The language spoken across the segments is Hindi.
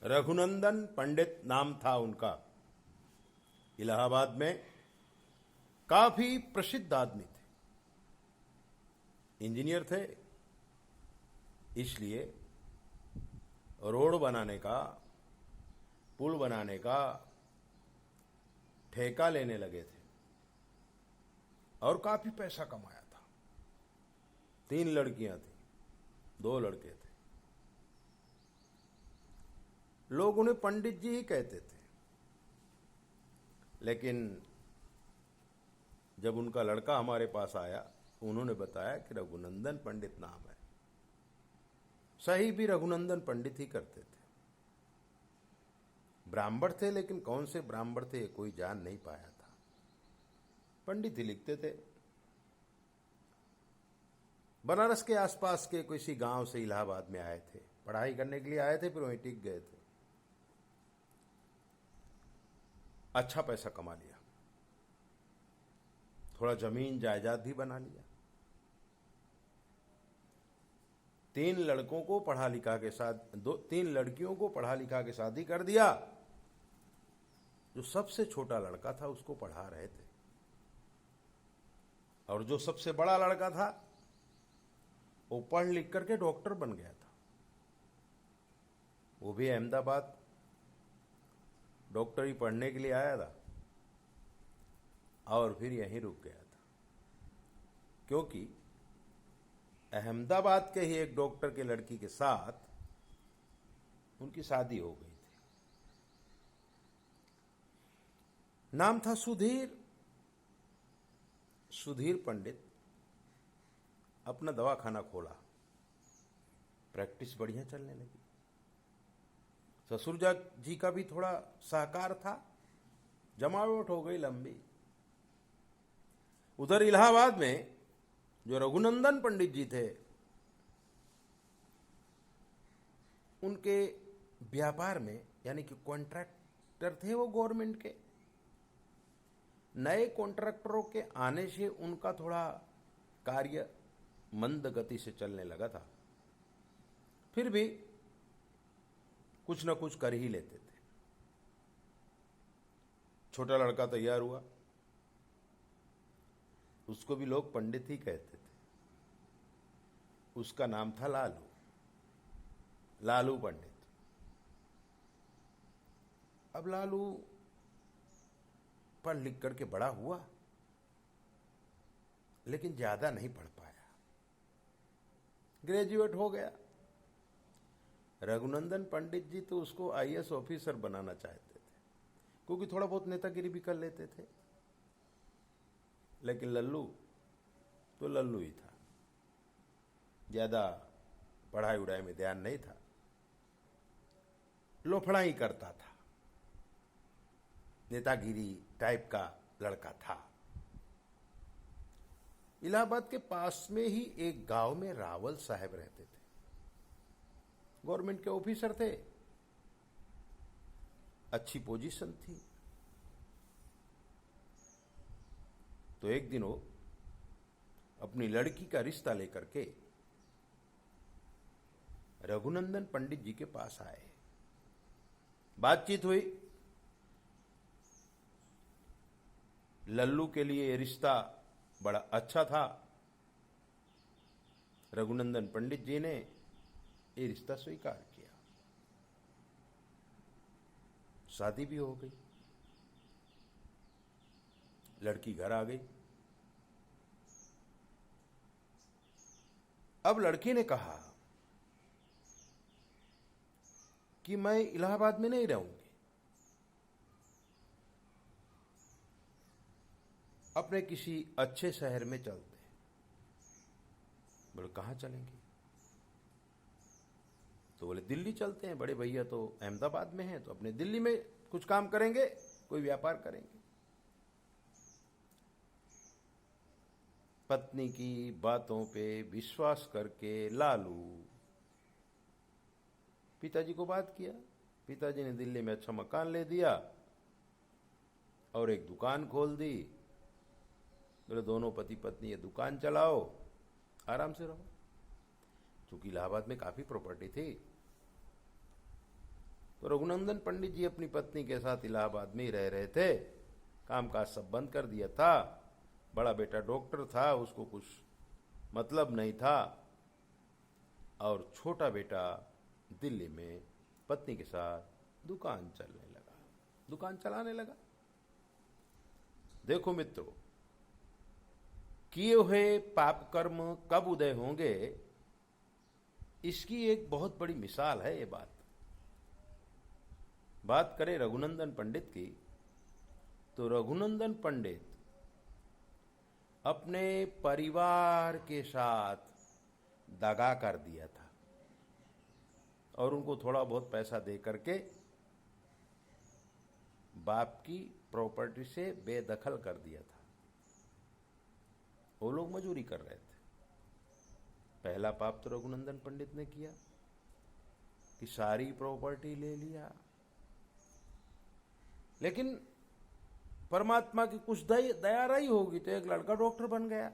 रघुनंदन पंडित नाम था उनका। इलाहाबाद में काफी प्रसिद्ध आदमी थे, इंजीनियर थे, इसलिए रोड बनाने का, पुल बनाने का ठेका लेने लगे थे और काफी पैसा कमाया था। 3 लड़कियां थी, 2 लड़के थे। लोग उन्हें पंडित जी ही कहते थे, लेकिन जब उनका लड़का हमारे पास आया, उन्होंने बताया कि रघुनंदन पंडित नाम है। सही भी रघुनंदन पंडित ही करते थे। ब्राह्मण थे, लेकिन कौन से ब्राह्मण थे कोई जान नहीं पाया था। पंडित ही लिखते थे। बनारस के आसपास के किसी गांव से इलाहाबाद में आए थे, पढ़ाई करने के लिए आए थे, फिर वहीं टिक गए थे। अच्छा पैसा कमा लिया, थोड़ा जमीन जायदाद भी बना लिया। 3 लड़कों को पढ़ा लिखा के साथ 3 लड़कियों को पढ़ा लिखा के शादी कर दिया। जो सबसे छोटा लड़का था उसको पढ़ा रहे थे, और जो सबसे बड़ा लड़का था वो पढ़ लिख करके डॉक्टर बन गया था। वो भी अहमदाबाद डॉक्टरी पढ़ने के लिए आया था और फिर यहीं रुक गया था, क्योंकि अहमदाबाद के ही एक डॉक्टर के लड़की के साथ उनकी शादी हो गई थी। नाम था सुधीर। सुधीर पंडित अपना दवाखाना खोला, प्रैक्टिस बढ़िया चलने लगी। ससुर जी का भी थोड़ा सहकार था, जमावट हो गई लंबी। उधर इलाहाबाद में जो रघुनंदन पंडित जी थे, उनके व्यापार में, यानी कि कॉन्ट्रैक्टर थे वो गवर्नमेंट के, नए कॉन्ट्रैक्टरों के आने से उनका थोड़ा कार्य मंद गति से चलने लगा था। फिर भी कुछ न कुछ कर ही लेते थे। छोटा लड़का तैयार हुआ, उसको भी लोग पंडित ही कहते थे। उसका नाम था लालू, लालू पंडित। अब लालू पढ़ लिख करके बड़ा हुआ, लेकिन ज्यादा नहीं पढ़ पाया, ग्रेजुएट हो गया। रघुनंदन पंडित जी तो उसको आईएएस ऑफिसर बनाना चाहते थे, क्योंकि थोड़ा बहुत नेतागिरी भी कर लेते थे। लेकिन लल्लू तो लल्लू ही था, ज्यादा पढ़ाई उड़ाई में ध्यान नहीं था, लोफड़ा ही करता था, नेतागिरी टाइप का लड़का था। इलाहाबाद के पास में ही एक गांव में रावल साहब रहते थे, गवर्नमेंट के ऑफिसर थे, अच्छी पोजीशन थी। तो एक दिन वो अपनी लड़की का रिश्ता लेकर के रघुनंदन पंडित जी के पास आए। बातचीत हुई। लल्लू के लिए ये रिश्ता बड़ा अच्छा था। रघुनंदन पंडित जी ने ये रिश्ता स्वीकार किया, शादी भी हो गई, लड़की घर आ गई। अब लड़की ने कहा कि मैं इलाहाबाद में नहीं रहूंगी, अपने किसी अच्छे शहर में चलते हैं। बोले कहाँ चलेंगे? तो बोले दिल्ली चलते हैं, बड़े भैया तो अहमदाबाद में हैं, तो अपने दिल्ली में कुछ काम करेंगे, कोई व्यापार करेंगे। पत्नी की बातों पे विश्वास करके लालू पिताजी को बात किया। पिताजी ने दिल्ली में अच्छा मकान ले दिया और एक दुकान खोल दी। बोले दोनों पति पत्नी ये दुकान चलाओ, आराम से रहो। क्योंकि इलाहाबाद में काफी प्रॉपर्टी थी, तो रघुनंदन पंडित जी अपनी पत्नी के साथ इलाहाबाद में ही रह रहे थे। कामकाज सब बंद कर दिया था। बड़ा बेटा डॉक्टर था, उसको कुछ मतलब नहीं था, और छोटा बेटा दिल्ली में पत्नी के साथ दुकान चलाने लगा। देखो मित्रों, किए हुए पाप कर्म कब उदय होंगे, इसकी एक बहुत बड़ी मिसाल है ये बात करें रघुनंदन पंडित की, तो रघुनंदन पंडित अपने परिवार के साथ दगा कर दिया था और उनको थोड़ा बहुत पैसा दे करके बाप की प्रॉपर्टी से बेदखल कर दिया था। वो लोग मजूरी कर रहे थे। पहला पाप तो रघुनंदन पंडित ने किया कि सारी प्रॉपर्टी ले लिया, लेकिन परमात्मा की कुछ दया रही होगी तो एक लड़का डॉक्टर बन गया।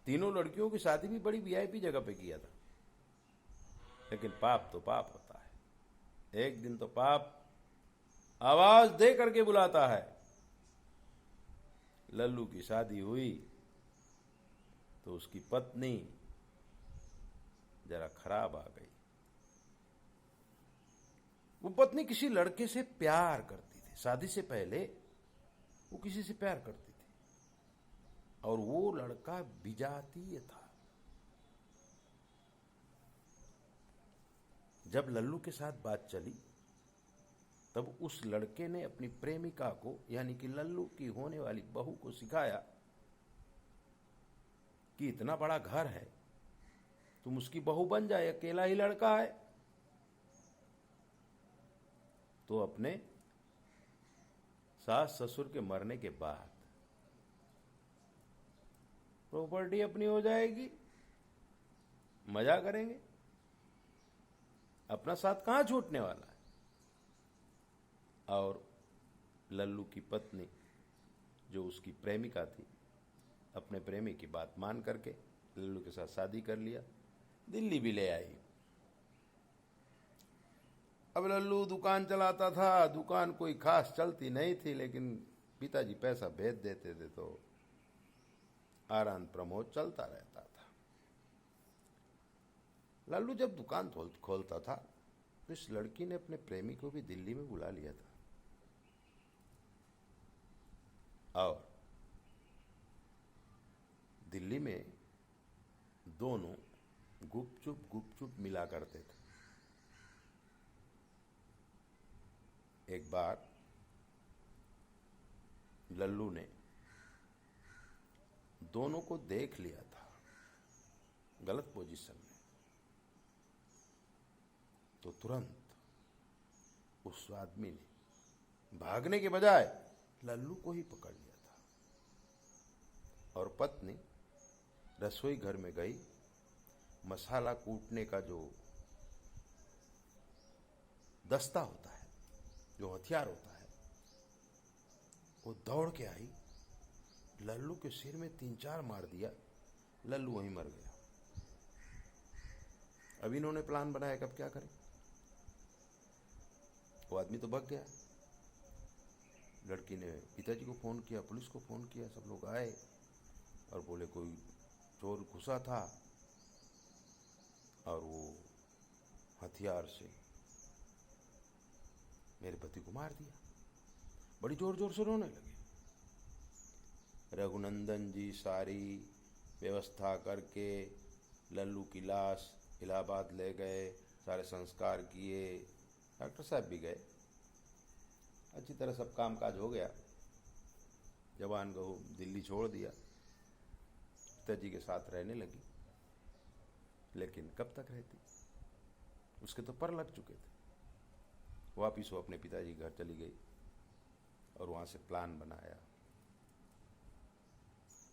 तीनों लड़कियों की शादी भी बड़ी वीआईपी जगह पे किया था। लेकिन पाप तो पाप होता है। एक दिन तो पाप आवाज दे करके बुलाता है। लल्लू की शादी हुई तो उसकी पत्नी जरा खराब आ गई। वो पत्नी किसी लड़के से प्यार करती थी। शादी से पहले वो किसी से प्यार करती थी और वो लड़का विजातीय था। जब लल्लू के साथ बात चली तब उस लड़के ने अपनी प्रेमिका को, यानी कि लल्लू की होने वाली बहू को सिखाया कि इतना बड़ा घर है, तुम उसकी बहू बन जाए, अकेला ही लड़का है। तो अपने सास ससुर के मरने के बाद प्रॉपर्टी अपनी हो जाएगी, मजा करेंगे, अपना साथ कहां छूटने वाला है। और लल्लू की पत्नी, जो उसकी प्रेमिका थी, अपने प्रेमी की बात मान करके लल्लू के साथ शादी कर लिया, दिल्ली भी ले आई। अब लल्लू दुकान चलाता था। दुकान कोई खास चलती नहीं थी, लेकिन पिताजी पैसा भेज देते थे तो आराम प्रमोद चलता रहता था। लल्लू जब दुकान खोलता था तो इस लड़की ने अपने प्रेमी को भी दिल्ली में बुला लिया था और दिल्ली में दोनों गुपचुप मिला करते थे। एक बार लल्लू ने दोनों को देख लिया था गलत पोजीशन में, तो तुरंत उस आदमी ने भागने के बजाय लल्लू को ही पकड़ लिया था और पत्नी रसोई घर में गई। मसाला कूटने का जो दस्ता होता है, जो हथियार होता है, वो दौड़ के आई, लल्लू के सिर में 3-4 मार दिया। लल्लू वहीं मर गया। अब इन्होंने प्लान बनाया कब क्या करें। वो आदमी तो भाग गया। लड़की ने पिताजी को फोन किया, पुलिस को फोन किया, सब लोग आए और बोले कोई चोर घुसा था और वो हथियार से मेरे पति को मार दिया। बड़ी जोर जोर से रोने लगे। रघुनंदन जी सारी व्यवस्था करके लल्लू की लाश इलाहाबाद ले गए, सारे संस्कार किए, डॉक्टर साहब भी गए, अच्छी तरह सब काम काज हो गया। जवान बहू दिल्ली छोड़ दिया, पिताजी के साथ रहने लगी। लेकिन कब तक रहती, उसके तो पर लग चुके थे। वापिस वो अपने पिताजी घर चली गई और वहां से प्लान बनाया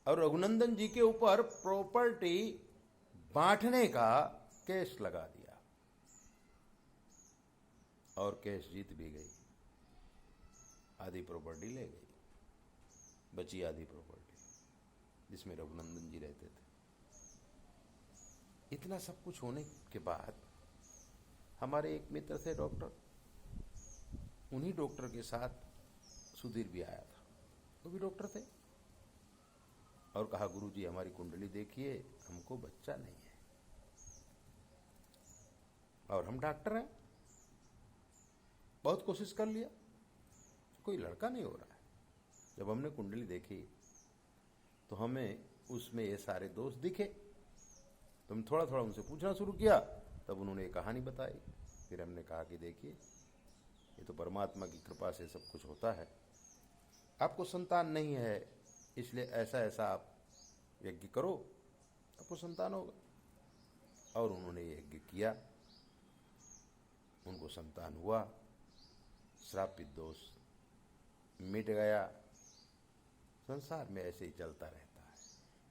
और रघुनंदन जी के ऊपर प्रॉपर्टी बांटने का केस लगा दिया और केस जीत भी गई। आधी प्रॉपर्टी ले गई, बची आधी प्रॉपर्टी जिसमें रघुनंदन जी रहते थे। इतना सब कुछ होने के बाद हमारे एक मित्र थे डॉक्टर, उन्हीं डॉक्टर के साथ सुधीर भी आया था, वो भी डॉक्टर थे, और कहा गुरुजी हमारी कुंडली देखिए, हमको बच्चा नहीं है और हम डॉक्टर हैं, बहुत कोशिश कर लिया, कोई लड़का नहीं हो रहा है। जब हमने कुंडली देखी तो हमें उसमें ये सारे दोष दिखे, तो हम थोड़ा थोड़ा उनसे पूछना शुरू किया, तब उन्होंने एक कहानी बताई। फिर हमने कहा कि देखिए ये तो परमात्मा की कृपा से सब कुछ होता है, आपको संतान नहीं है इसलिए ऐसा ऐसा आप यज्ञ करो, आपको संतान होगा। और उन्होंने यज्ञ किया, उनको संतान हुआ, श्रापित दोष मिट गया। संसार में ऐसे ही चलता रहता है।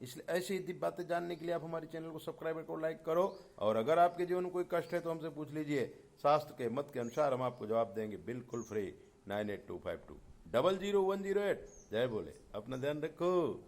इसलिए ऐसी ही दिव्य बातें जानने के लिए आप हमारे चैनल को सब्सक्राइब करो, लाइक करो, और अगर आपके जीवन में कोई कष्ट है तो हमसे पूछ लीजिए, शास्त्र के मत के अनुसार हम आपको जवाब देंगे, बिल्कुल फ्री। 9825200108। जय बोले, अपना ध्यान रखो।